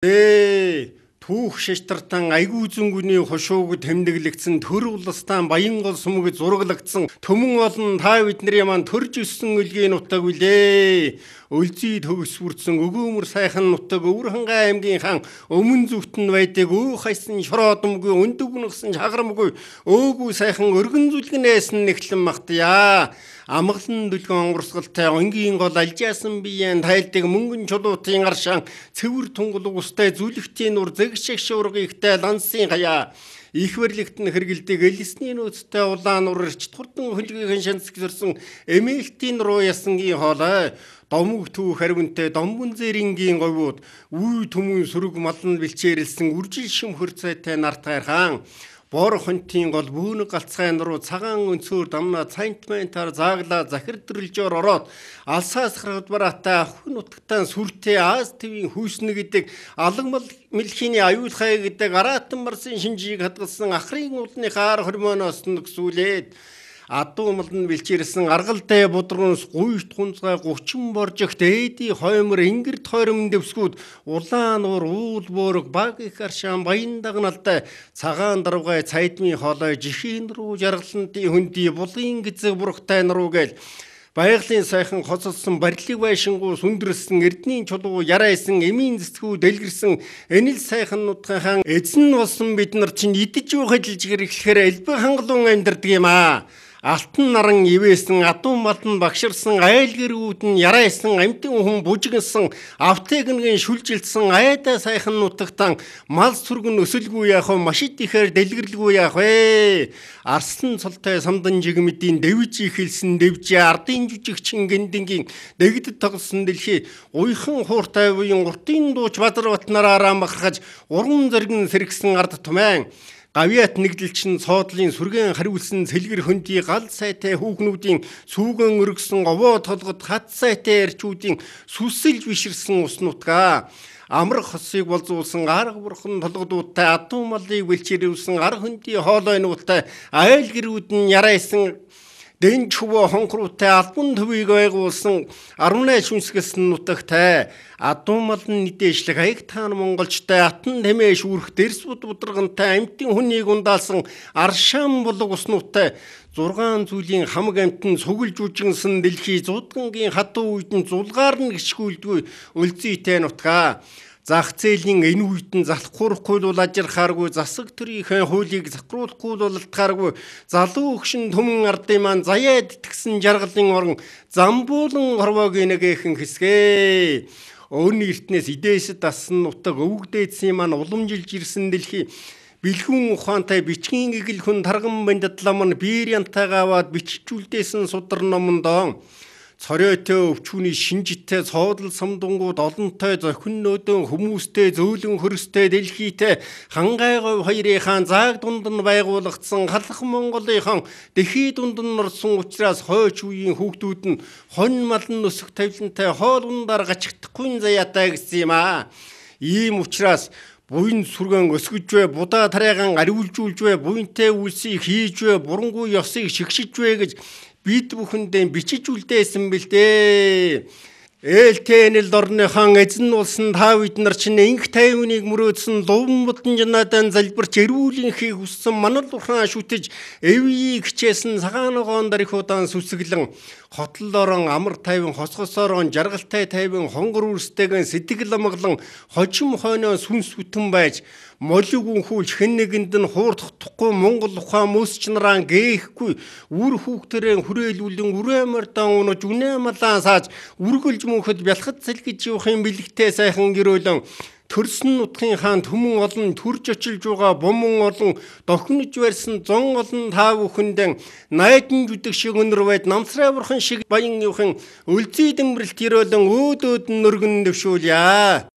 Түүх шаштартан айгүй зүнгүний хошууг тэмдэглэгдсэн төр улстан баян гол сумг зураглагдсан төмөн олон та бидний маань төрж өссөн үлгийн нутаг үлээ. Өлзий төгс бүрдсэн өгөөмөр сайхан нутаг Өвөрхангай аймгийн хан өмнө зүгт нь байдаг хайсан шороодомгүй өндөгнөсөн чагарамгүй өөгүй сайхан өргөн зүлгэнээс нь нэхлэн магтъя. Амгалан дүлгэн онгорсгалтай онгийн гол алжаасан биеэн тайлдаг мөнгөн чулуутын аршаан цэвэр тунгал устай зүлэгтийн нур зэгшиг шуургийгтай лансын хаяа их бэрлэгтэн хэргэлдэг элсний нөөцтэй улаан урагч хурдан хөлгөйхэн шансгэрсэн эмээлтийн руу ясангийн хоолой домог түүх харивнтай домгон зэрингийн говьуд үе төмөн сүрэг малн бэлчээрэлсэн үржил шим хөрцөйтэй нарт гайрхан бор хонтын гол бүүнэг галцгайн руу цагаан өнцөөр дамна цантментаар зааглаа захирдрэлжоор ороод алсаас гаргад бараатай хүн утгатаа сүртэй Аз твийн хүйснэ гэдэг алгамал мэлхийний аюулхай гэдэг аратан марсын шинжийг хадгалсан ахрын уулны хаар хормоноос нэгсүүлээд адуу малн бэлчээрсэн аргалтай бодроос гуйт хунцгай 30 боржигт ээди хоймор ингэрд хойром дэвсгүүд улаан уур уул буураг баг их аршаан баян дагналтай цагаан дарвгай цайдмын хоолой жихийн рүү жаргалантын хөндөй булын гизэг бургтай наруу гээл Баяглын сайхан хоцолсон барилыг байшингуу сүндрэлсэн эрдний чулуу ярайсан эмийн зэцгүү дэлгэрсэн энэл сайхан нутгийн эзэн болсон бид нар чинь идэж ухажилж гэрэхлэхээр элбэг хангалуун амьдардаг юм аа. Алтан наран ивээсэн адуу малн багширсан айл гэрүүд нь ярайсан амтын хүн бужигнсан автэгнгийн шүлжилсэн айдаа сайхан нутагтан мал сүргэн өсөлгүй яах вэ машид ихээр дэлгэрлгүй яах вэ арслан цолтой самдан жигмэдийн дэвж ихэлсэн дэвжээ ардын жүжиг чингэндингийн дэгдэд тоглосон дэлхий уйхан хууртай буян уртын дууч бадар батнараараа махархаж уран зэрэгэн сэргсэн ард тумайн Гавьяат нэгдэлчин цоодлын сүргэн хариулсан цэлгэр хөндөй гал сайтай хүүхнүүдийн сүүгэн өргсөн овоо толгод хат сайтай эрчүүдийн сүсэлж биширсэн ус нутгаа амрах хосыг болзуулсан арга бурхан толгодуудтай адуу малыг бэлчээрүүлсэн ар хөндөй хоолой нуутай айл гэрүүд нь ярайсан дэн чувоо хонхруутай албан төвийг байгуулсан 18 шүнсгэлсэн нутагтай адуу малн нийтэшлэг аяг таан монголчтай атан тэмээ шүүрх дэрс будргантай амтын хүнийг ундаалсан аршаан булаг уснуутай 6 зүйлийн хамаг амтэн цуглж үжигнсэн дэлхий зуудгангийн хатуу үед нь зулгаар нь гიშгүүлдгүй өлзийтэй нутгаа зах зээлийн энэ үед нь залхуурахгүй бол ажирхааргүй засаг төрийнхээ хуулийг захруулахгүй бол алтхааргүй залуу өгшин төмөн ардын маань заяад итгэсэн жаргалын орон замбуулан хорвоогийн нэгэхэн хэсгээ өөний эртнээс идээсэд ассан нутаг өвгдээдсэн маань уламжилж ирсэн дэлхий бэлгүүн ухаантай бичгийн гэгэл хүн тарган банддлам нь биер янтайгаа аваад бичжүүлдээсэн судар номондоо цоройтой өвчүүний шинжиттэй цоодол самдунгууд олонтой зохин нөөдөн хүмүүстэй зөөлөн хөрстэй дэлхийтэй хангайгов хоёрынхаа зааг дунд нь байгуулагдсан халах Монголынхон дэхий дунд нь орсон учраас хойч үеийн хүүхдүүд нь хонь малн өсөх тавилантай хоол ундаар гачигдахгүй заяатай гэсэн юм аа. Ийм учраас буйн сүргэн өсгөж вэ, будаа тарайгаан ариулжуулж вэ, буйнтай үлсийг хийж вэ, бурангүй ёсыг шигшиж вэ гэж бид бүхэндээ бичиж үлдээсэн бэлдээ. Ээлтэнэл дорныхон эзэн улсын та бид нар чинь инх тайвныг мөрөөдсөн луван будан жанаадан залбирч эрүүлэнхийг хүссэн манал ухаан шүтэж эвийг хичээсэн цагаан ногоон дарих удаан сүсгэлэн хотол орон амар тайван хосгосоорон жаргалтай тайван хонгор үрстэйгэн сэтгэл амгалан хожим хойноо сүнс бүтэн байж молиг үнхүүлж хэн нэгэнд нь хуурдахгүй Монгол ухаан мөсч нараа гээхгүй үр хүүхдэрэн хүрээлүүлэн үрэмэрдэн унаж үнэ малаа сааж үргэлж мөнхөд бялхад цэлгэж явахын бэлэгтэй сайхан гэрөөлөн төрсөн нутгийн хаан төмөн олон төрж очилж байгаа бомон олон дохинож барьсан зон олон та бүхэндэн найдан жүдэг шиг өнөр байд намсрай бурхан шиг баян юухан өлзий дэмбэрэлт өрөөлөн өөдөөд нөргөн дэвшүүлье.